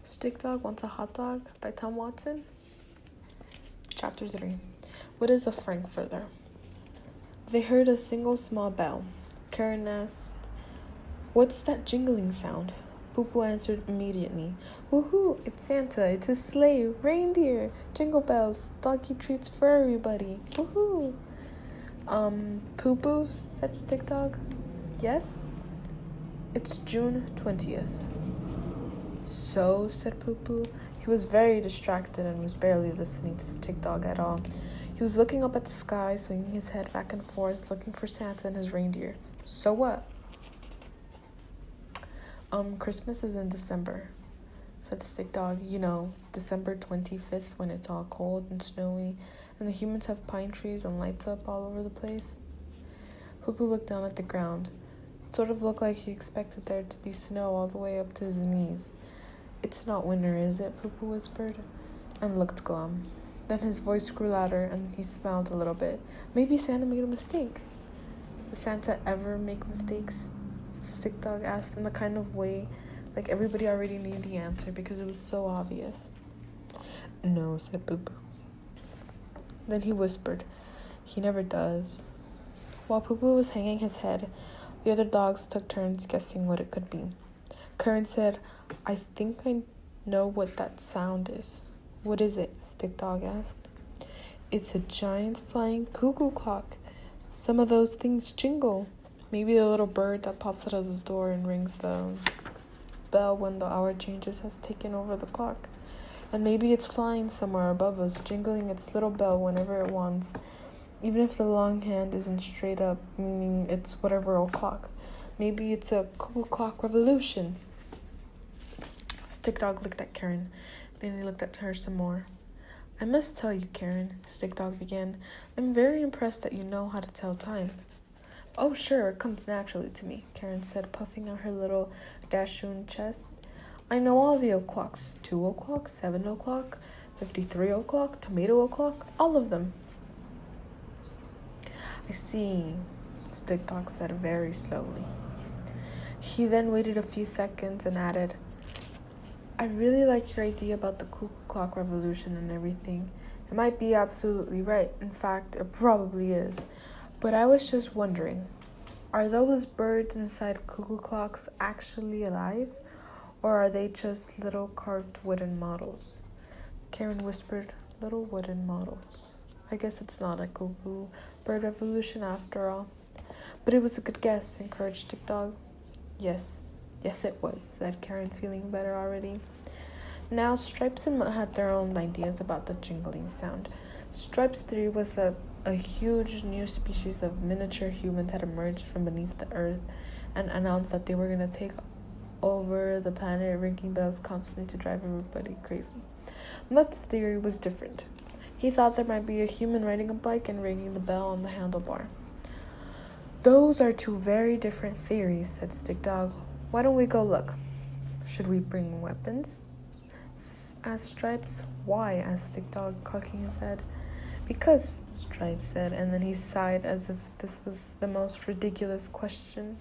Stick Dog Wants a Hot Dog by Tom Watson. Chapter 3. What is a frankfurter? They heard a single small bell. Karen asked, "What's that jingling sound?" Poo-Poo answered immediately, "Woohoo, it's Santa, it's his sleigh, reindeer, jingle bells, doggy treats for everybody, woohoo." Poo-Poo, said Stick Dog. "Yes?" "It's June 20th. "So," said Poo-Poo. He was very distracted and was barely listening to Stick Dog at all. He was looking up at the sky, swinging his head back and forth, looking for Santa and his reindeer. "So what?" Christmas is in December," said Stick Dog. "You know, December 25th, when it's all cold and snowy, and the humans have pine trees and lights up all over the place." Poo-Poo looked down at the ground. It sort of looked like he expected there to be snow all the way up to his knees. "It's not winter, is it?" Poo-Poo whispered, and looked glum. Then his voice grew louder, and he smiled a little bit. Maybe Santa made a mistake. "Does Santa ever make mistakes?" Stick Dog asked, in the kind of way like everybody already knew the answer because it was so obvious. "No," said Poo-Poo. Then he whispered, "He never does." While Poo-Poo was hanging his head, the other dogs took turns guessing what it could be. Karen said, "I think I know what that sound is." "What is it?" Stick Dog asked. "It's a giant flying cuckoo clock. Some of those things jingle. Maybe the little bird that pops out of the door and rings the bell when the hour changes has taken over the clock. And maybe it's flying somewhere above us, jingling its little bell whenever it wants, even if the long hand isn't straight up, meaning it's whatever o'clock. Maybe it's a cuckoo clock revolution." Stick Dog looked at Karen. Then he looked at her some more. "I must tell you, Karen," Stick Dog began, "I'm very impressed that you know how to tell time." "Oh, sure, it comes naturally to me," Karen said, puffing out her little dashoon chest. "I know all the o'clocks. 2 o'clock, 7 o'clock, 53 o'clock, tomato o'clock, all of them." "I see," Stick Dog said very slowly. He then waited a few seconds and added, "I really like your idea about the cuckoo clock revolution and everything. It might be absolutely right. In fact, it probably is. But I was just wondering, are those birds inside cuckoo clocks actually alive? Or are they just little carved wooden models?" Karen whispered, "Little wooden models. I guess it's not a cuckoo bird revolution after all." "But it was a good guess," encouraged Stick Dog. Yes, it was," said Karen, feeling better already. Now, Stripes and Mutt had their own ideas about the jingling sound. Stripes' theory was that a huge new species of miniature humans had emerged from beneath the earth and announced that they were going to take over the planet, ringing bells constantly to drive everybody crazy. Mutt's theory was different. He thought there might be a human riding a bike and ringing the bell on the handlebar. "Those are two very different theories," said Stick Dog. "Why don't we go look?" "Should we bring weapons?" asked Stripes. "Why?" asked Stick Dog, cocking his head. "Because," Stripes said, and then he sighed as if this was the most ridiculous question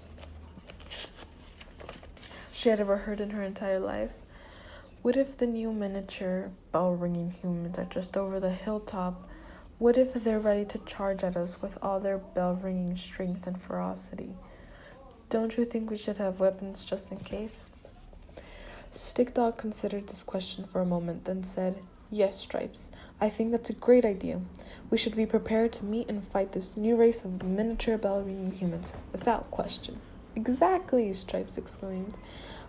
she had ever heard in her entire life. What if the new miniature bell-ringing humans are just over the hilltop? What if they're ready to charge at us with all their bell-ringing strength and ferocity? Don't you think we should have weapons just in case?" Stick Dog considered this question for a moment, then said, "Yes, Stripes, I think that's a great idea. We should be prepared to meet and fight this new race of miniature bell-ringing humans, without question." "Exactly," Stripes exclaimed.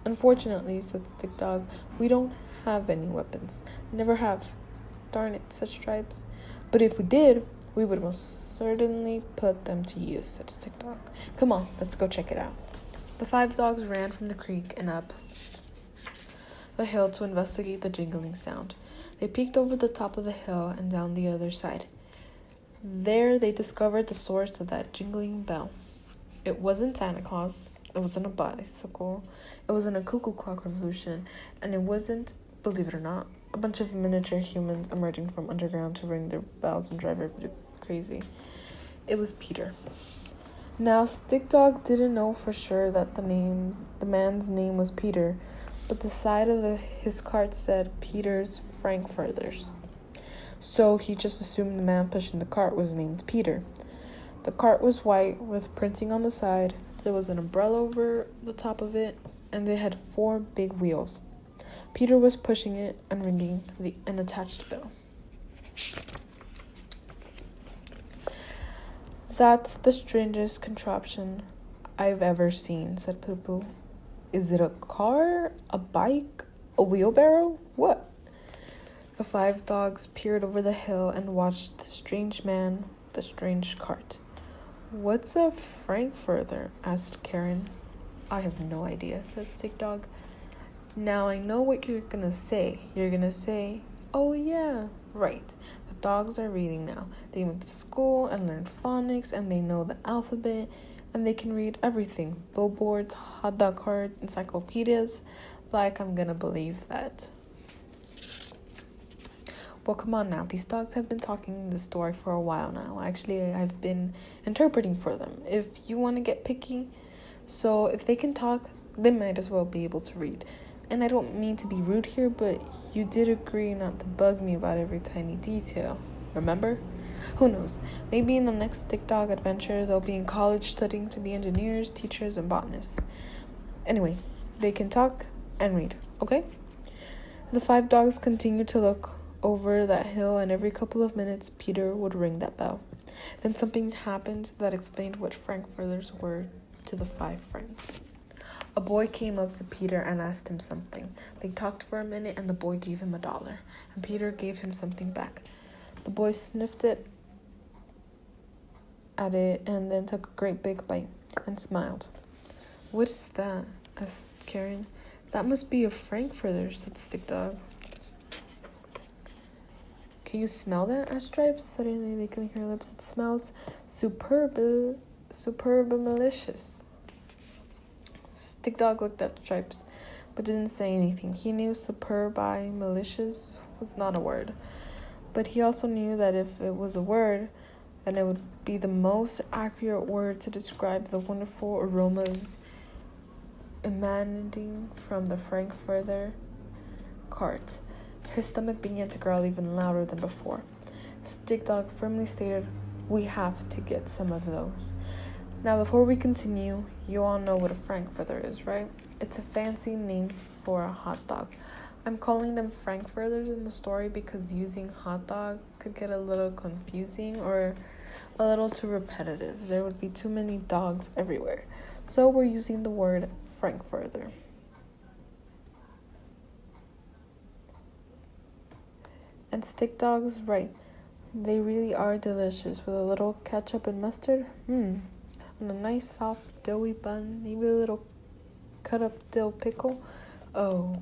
"Unfortunately," said Stick Dog, "we don't have any weapons. Never have." "Darn it," said Stripes. "But if we did, we would most certainly put them to use," said Stick Dog. "Come on, let's go check it out." The 5 dogs ran from the creek and up the hill to investigate the jingling sound. They peeked over the top of the hill and down the other side. There they discovered the source of that jingling bell. It wasn't Santa Claus, it wasn't a bicycle, it wasn't a cuckoo clock revolution, and it wasn't, believe it or not, a bunch of miniature humans emerging from underground to ring their bells and drive everybody crazy. It was Peter. Now, Stick Dog didn't know for sure that the man's name was Peter, but the side of his cart said Peter's Frankfurters. So he just assumed the man pushing the cart was named Peter. The cart was white with printing on the side. There was an umbrella over the top of it, and it had 4 big wheels. Peter was pushing it and ringing an attached bell. "That's the strangest contraption I've ever seen," said Poo-Poo. "Is it a car, a bike, a wheelbarrow? What?" The 5 dogs peered over the hill and watched the strange man, the strange cart. "What's a Frankfurter?" asked Karen. "I have no idea," said Stick Dog. "Now I know what you're gonna say. You're gonna say, 'Oh yeah, right. The dogs are reading now. They went to school and learned phonics, and they know the alphabet, and they can read everything. Billboards, hot dog cart, encyclopedias. Like I'm gonna believe that.'" Well, come on now. These dogs have been talking the story for a while now. Actually, I've been interpreting for them. If you want to get picky, so if they can talk, they might as well be able to read. And I don't mean to be rude here, but you did agree not to bug me about every tiny detail. Remember? Who knows? Maybe in the next Stick Dog adventure, they'll be in college studying to be engineers, teachers, and botanists. Anyway, they can talk and read, okay? The 5 dogs continued to look over that hill, and every couple of minutes, Peter would ring that bell. Then something happened that explained what Frankfurters were to the 5 friends. A boy came up to Peter and asked him something. They talked for a minute, and the boy gave him $1, and Peter gave him something back. The boy sniffed at it and then took a great big bite and smiled. "What is that?" asked Karen. "That must be a Frankfurter," said Stick Dog. "Can you smell that?" asked Stripes, suddenly licking her lips. "It smells superb malicious." Stick Dog looked at Stripes, but didn't say anything. He knew superbi malicious was not a word, but he also knew that if it was a word, then it would be the most accurate word to describe the wonderful aromas emanating from the Frankfurter cart. His stomach began to growl even louder than before. Stick Dog firmly stated, "We have to get some of those." Now, before we continue, you all know what a Frankfurter is, right? It's a fancy name for a hot dog. I'm calling them Frankfurters in the story because using hot dog could get a little confusing or a little too repetitive. There would be too many dogs everywhere. So we're using the word Frankfurter. And Stick Dog's right. They really are delicious with a little ketchup and mustard. And a nice soft doughy bun, maybe a little cut up dill pickle. Oh.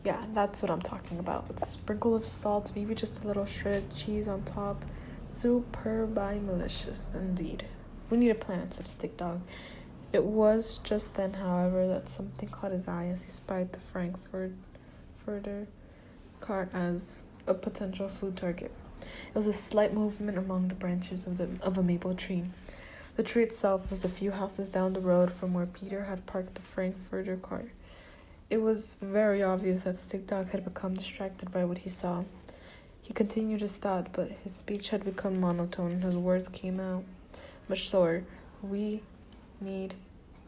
Yeah, that's what I'm talking about. With a sprinkle of salt, maybe just a little shredded cheese on top. Superbi malicious, indeed. "We need a plan," said Stick Dog. It was just then, however, that something caught his eye as he spied the Frankfurter cart as a potential food target. It was a slight movement among the branches of a maple tree. The tree itself was a few houses down the road from where Peter had parked the Frankfurter cart. It was very obvious that Stick Dog had become distracted by what he saw. He continued his thought, but his speech had become monotone and his words came out much slower. "We need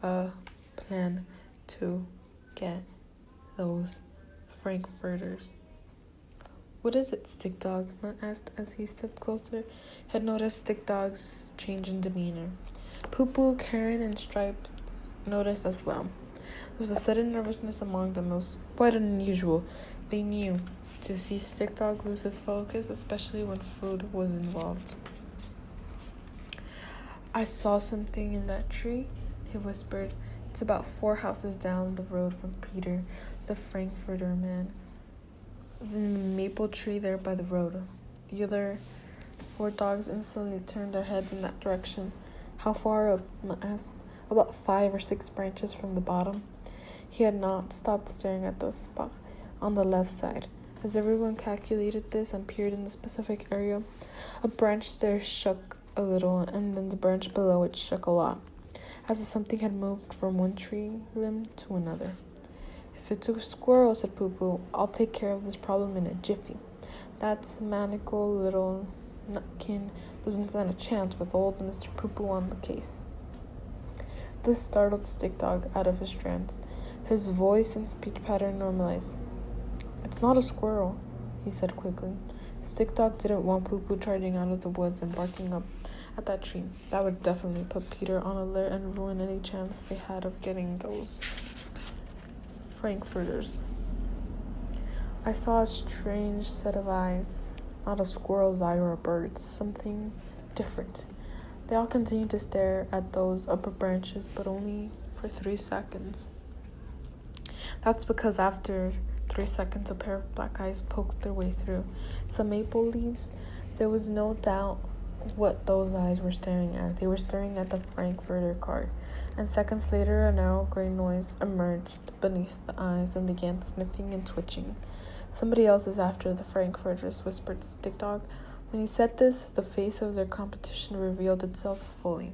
a plan to get those Frankfurters." "What is it, Stick Dog?" Matt asked as he stepped closer. He had noticed Stick Dog's change in demeanor. Poo-Poo, Karen, and Stripes noticed as well. There was a sudden nervousness among them. It was quite unusual. They knew to see Stick Dog lose his focus, especially when food was involved. "I saw something in that tree," he whispered. "It's about 4 houses down the road from Peter, the Frankfurter man. The maple tree there by the road." The other 4 dogs instantly turned their heads in that direction. "How far up?" Matt asked. "About 5 or 6 branches from the bottom." He had not stopped staring at the spot on the left side. As everyone calculated this and peered in the specific area, a branch there shook a little, and then the branch below it shook a lot. as if something had moved from one tree limb to another. If it's a squirrel, said Poo Poo, I'll take care of this problem in a jiffy. That maniacal little nutkin doesn't stand a chance with old Mr. Poo Poo on the case. This startled Stick Dog out of his trance. His voice and speech pattern normalized. It's not a squirrel, he said quickly. Stick Dog didn't want Poo Poo charging out of the woods and barking up at that tree. That would definitely put Peter on alert and ruin any chance they had of getting those frankfurters. I saw a strange set of eyes, not a squirrel's eye or a bird's, something different. They all continued to stare at those upper branches, but only for 3 seconds. That's because after 3 seconds, a pair of black eyes poked their way through some maple leaves. There was no doubt what those eyes were staring at. They were staring at the frankfurter cart, and seconds later a narrow gray noise emerged beneath the eyes and began sniffing and twitching. Somebody else is after the frankfurters, whispered Stick Dog. When he said this, the face of their competition revealed itself fully.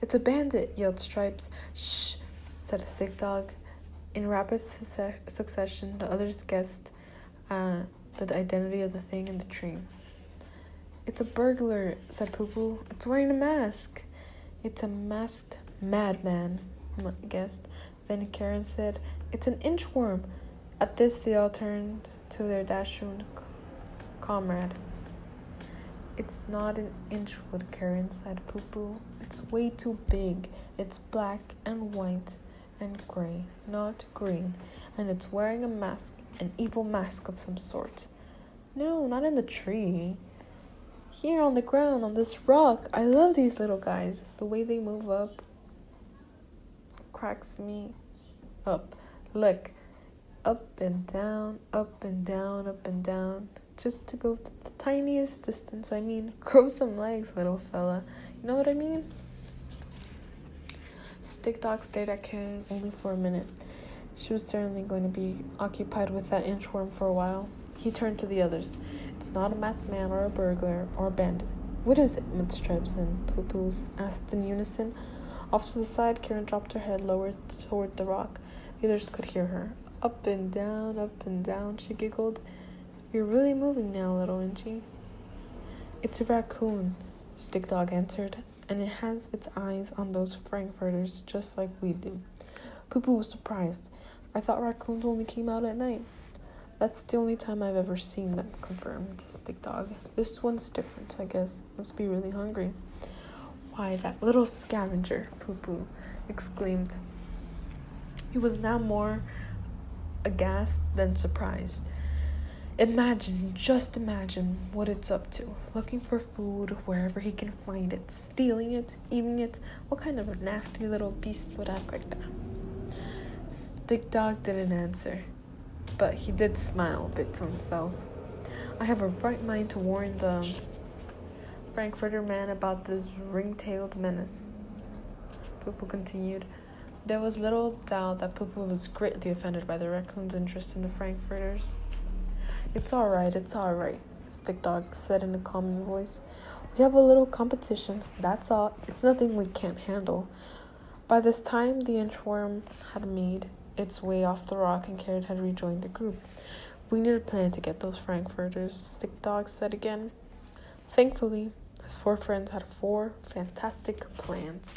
It's a bandit, yelled Stripes. Shh, said Stick Dog. In rapid succession, the others guessed the identity of the thing in the tree. It's a burglar, said Poo Poo. It's wearing a mask. It's a masked madman, guessed. Then Karen said, it's an inchworm. At this, they all turned to their dashing comrade. It's not an inchwood, Karen said Poo Poo. It's way too big. It's black and white and gray, not green, and it's wearing a mask, an evil mask of some sort. No, not in the tree. Here on the ground, on this rock. I love these little guys. The way they move up cracks me up. Look, up and down, up and down, up and down. Just to go to the tiniest distance. I mean, grow some legs, little fella. You know what I mean? Stick Dog stared at Karen only for a minute. She was certainly going to be occupied with that inchworm for a while. He turned to the others. It's not a masked man or a burglar or a bandit. What is it? Miss Stripes and Poo Poo asked in unison. Off to the side, Karen dropped her head lower toward the rock. The others could hear her. Up and down, she giggled. You're really moving now, little Inchy. It's a raccoon, Stick Dog answered, and it has its eyes on those frankfurters just like we do. Poo Poo was surprised. I thought raccoons only came out at night. That's the only time I've ever seen them, confirmed Stick Dog. This one's different, I guess. Must be really hungry. Why, that little scavenger, Poo Poo exclaimed. He was now more aghast than surprised. Just imagine what it's up to. Looking for food wherever he can find it. Stealing it, eating it. What kind of a nasty little beast would act like that? Stick Dog didn't answer, but he did smile a bit to himself. I have a right mind to warn the Frankfurter man about this ring-tailed menace, Poo Poo continued. There was little doubt that Poo Poo was greatly offended by the raccoon's interest in the Frankfurters. It's all right, Stick Dog said in a calming voice. We have a little competition, that's all. It's nothing we can't handle. By this time, the inchworm had made its way off the rock and Karen had rejoined the group. We need a plan to get those Frankfurters, Stick Dog said again. Thankfully, his 4 friends had 4 fantastic plans.